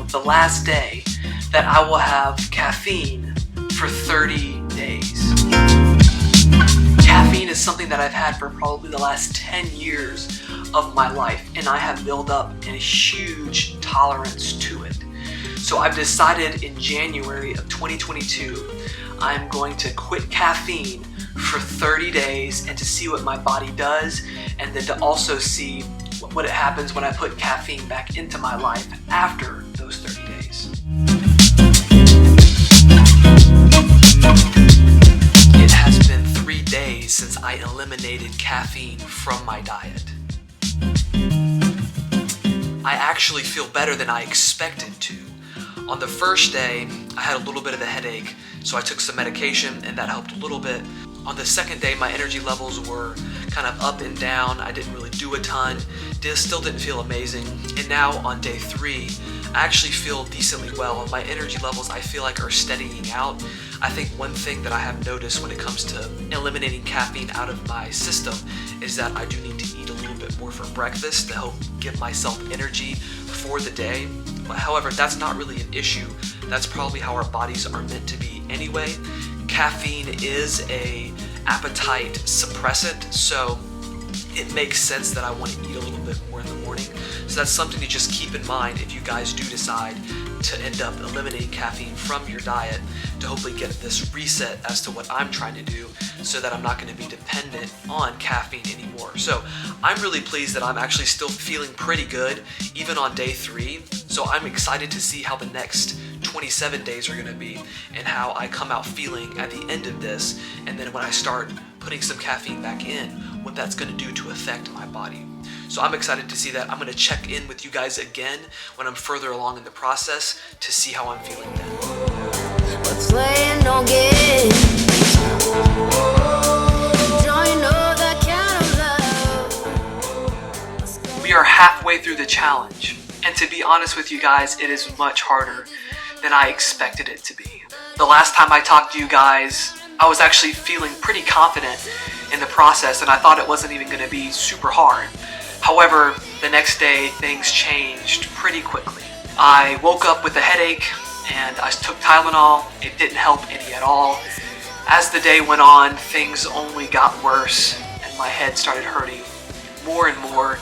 the last day that I will have caffeine for 30 days. Caffeine is something that I've had for probably the last 10 years of my life, and I have built up a huge tolerance to it. So I've decided in January of 2022, I'm going to quit caffeine for 30 days and to see what my body does, and then to also see what happens when I put caffeine back into my life after those 30 days. It has been 3 days since I eliminated caffeine from my diet. I actually feel better than I expected to. On the first day, I had a little bit of a headache, so I took some medication and that helped a little bit. On the second day, my energy levels were kind of up and down. I didn't really do a ton, still didn't feel amazing. And now on day 3, I actually feel decently well. My energy levels, I feel like, are steadying out. I think one thing that I have noticed when it comes to eliminating caffeine out of my system is that I do need to eat a little bit more for breakfast to help give myself energy for the day. However, that's not really an issue. That's probably how our bodies are meant to be anyway. Caffeine is an appetite suppressant, so it makes sense that I want to eat a little bit more in the morning. So that's something to just keep in mind if you guys do decide to end up eliminating caffeine from your diet, to hopefully get this reset as to what I'm trying to do so that I'm not going to be dependent on caffeine anymore. So I'm really pleased that I'm actually still feeling pretty good even on day 3. So I'm excited to see how the next 27 days are going to be and how I come out feeling at the end of this, and then when I start putting some caffeine back in, what that's going to do to affect my body. So I'm excited to see that. I'm going to check in with you guys again when I'm further along in the process to see how I'm feeling then. We're playing no games. Don't you know that kind of love? We are halfway through the challenge, and to be honest with you guys, it is much harder than I expected it to be. The last time I talked to you guys, I was actually feeling pretty confident in the process, and I thought it wasn't even going to be super hard. However, the next day things changed pretty quickly. I woke up with a headache and I took Tylenol. It didn't help any at all. As the day went on, things only got worse and my head started hurting more and more.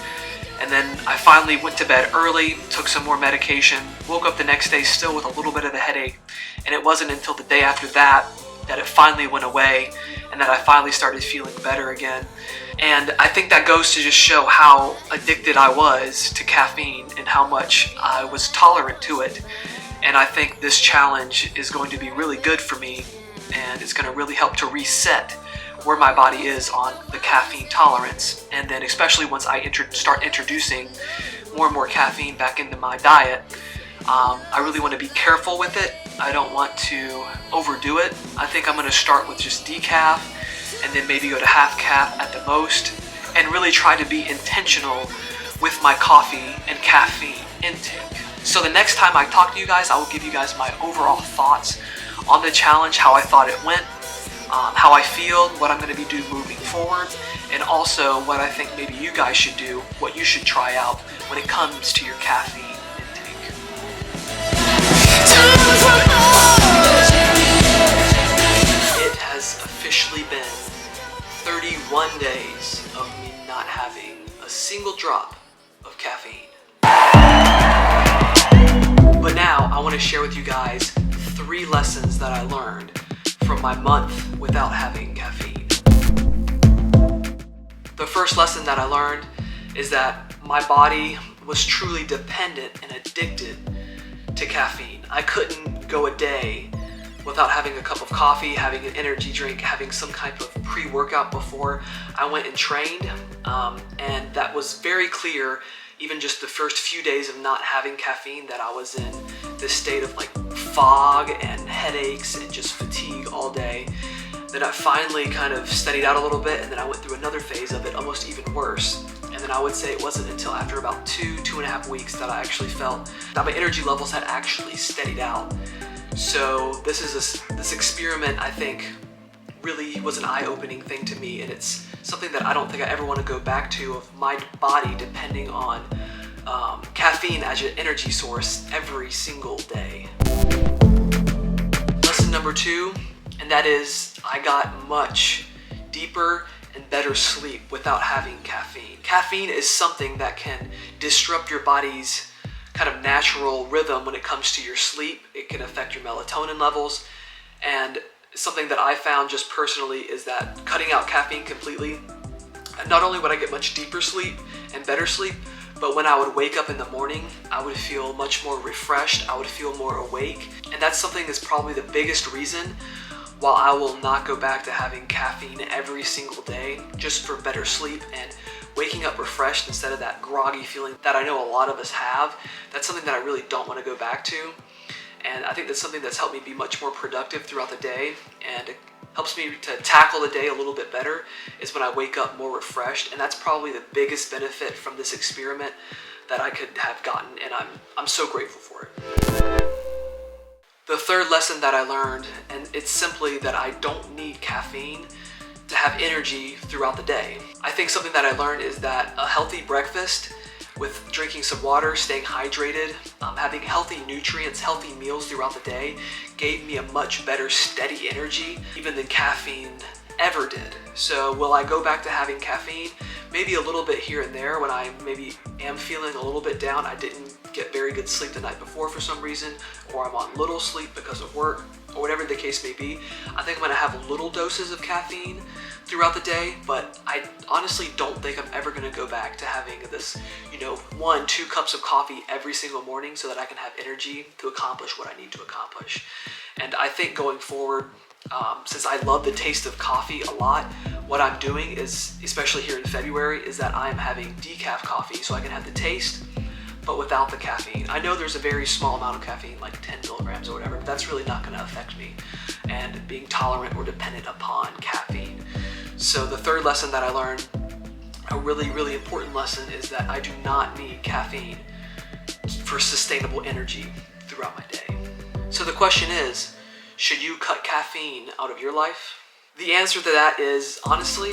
And then I finally went to bed early, took some more medication, woke up the next day still with a little bit of a headache, and it wasn't until the day after that that it finally went away and that I finally started feeling better again. And I think that goes to just show how addicted I was to caffeine and how much I was tolerant to it. And I think this challenge is going to be really good for me, and it's going to really help to reset where my body is on the caffeine tolerance. And then especially once I start introducing more and more caffeine back into my diet, I really want to be careful with it. I don't want to overdo it. I think I'm going to start with just decaf and then maybe go to half cap at the most, and really try to be intentional with my coffee and caffeine intake. So the next time I talk to you guys, I will give you guys my overall thoughts on the challenge, how I thought it went, how I feel, what I'm going to be doing moving forward, and also what I think maybe you guys should do, what you should try out when it comes to your caffeine intake. It has officially been 31 days of me not having a single drop of caffeine. But now I want to share with you guys 3 lessons that I learned from my month without having caffeine. The first lesson that I learned is that my body was truly dependent and addicted to caffeine. I couldn't go a day without having a cup of coffee, having an energy drink, having some type of pre-workout before I went and trained. And that was very clear, even just the first few days of not having caffeine, that I was in this state of like fog and headaches and just fatigue all day. Then I finally kind of steadied out a little bit, and then I went through another phase of it, almost even worse. And then I would say it wasn't until after about 2.5 weeks that I actually felt that my energy levels had actually steadied out. So this experiment, I think, really was an eye-opening thing to me, and it's something that I don't think I ever want to go back to, of my body depending on caffeine as your energy source every single day. Lesson number 2, and that is I got much deeper and better sleep without having caffeine. Caffeine is something that can disrupt your body's kind of natural rhythm when it comes to your sleep. It can affect your melatonin levels, and something that I found just personally is that cutting out caffeine completely, not only would I get much deeper sleep and better sleep, but when I would wake up in the morning, I would feel much more refreshed, I would feel more awake, and that's something that's probably the biggest reason while I will not go back to having caffeine every single day just for better sleep and waking up refreshed instead of that groggy feeling that I know a lot of us have. That's something that I really don't want to go back to. And I think that's something that's helped me be much more productive throughout the day, and it helps me to tackle the day a little bit better is when I wake up more refreshed. And that's probably the biggest benefit from this experiment that I could have gotten, and I'm so grateful for it. The third lesson that I learned, and it's simply that I don't need caffeine to have energy throughout the day. I think something that I learned is that a healthy breakfast with drinking some water, staying hydrated, having healthy nutrients, healthy meals throughout the day gave me a much better steady energy even than caffeine ever did. So will I go back to having caffeine? Maybe a little bit here and there when I maybe am feeling a little bit down. I didn't get very good sleep the night before for some reason, or I'm on little sleep because of work, or whatever the case may be. I think I'm gonna have little doses of caffeine throughout the day, but I honestly don't think I'm ever gonna go back to having this, 1-2 cups of coffee every single morning so that I can have energy to accomplish what I need to accomplish. And I think going forward, since I love the taste of coffee a lot, what I'm doing is, especially here in February, is that I'm having decaf coffee so I can have the taste, but without the caffeine. I know there's a very small amount of caffeine, like 10 milligrams or whatever, but that's really not gonna affect me and being tolerant or dependent upon caffeine. So the third lesson that I learned, a really, really important lesson, is that I do not need caffeine for sustainable energy throughout my day. So the question is, should you cut caffeine out of your life? The answer to that is, honestly,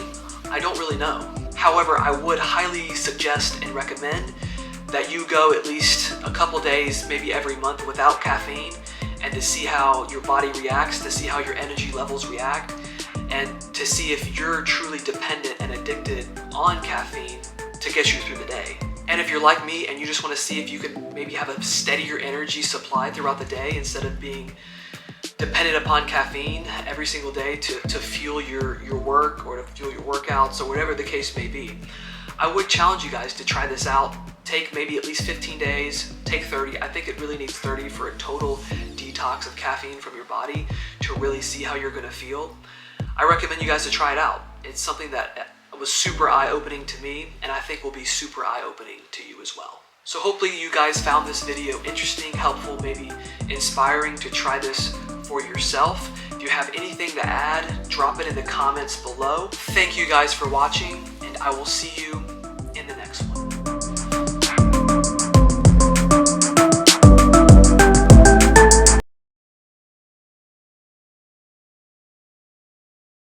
I don't really know. However, I would highly suggest and recommend that you go at least a couple days, maybe every month, without caffeine, and to see how your body reacts, to see how your energy levels react, and to see if you're truly dependent and addicted on caffeine to get you through the day. And if you're like me and you just want to see if you can maybe have a steadier energy supply throughout the day instead of being dependent upon caffeine every single day to fuel your work or to fuel your workouts or whatever the case may be, I would challenge you guys to try this out. Take maybe at least 15 days, take 30. I think it really needs 30 for a total detox of caffeine from your body to really see how you're gonna feel. I recommend you guys to try it out. It's something that was super eye-opening to me, and I think will be super eye-opening to you as well. So hopefully you guys found this video interesting, helpful, maybe inspiring to try this for yourself. If you have anything to add, drop it in the comments below. Thank you guys for watching, and I will see you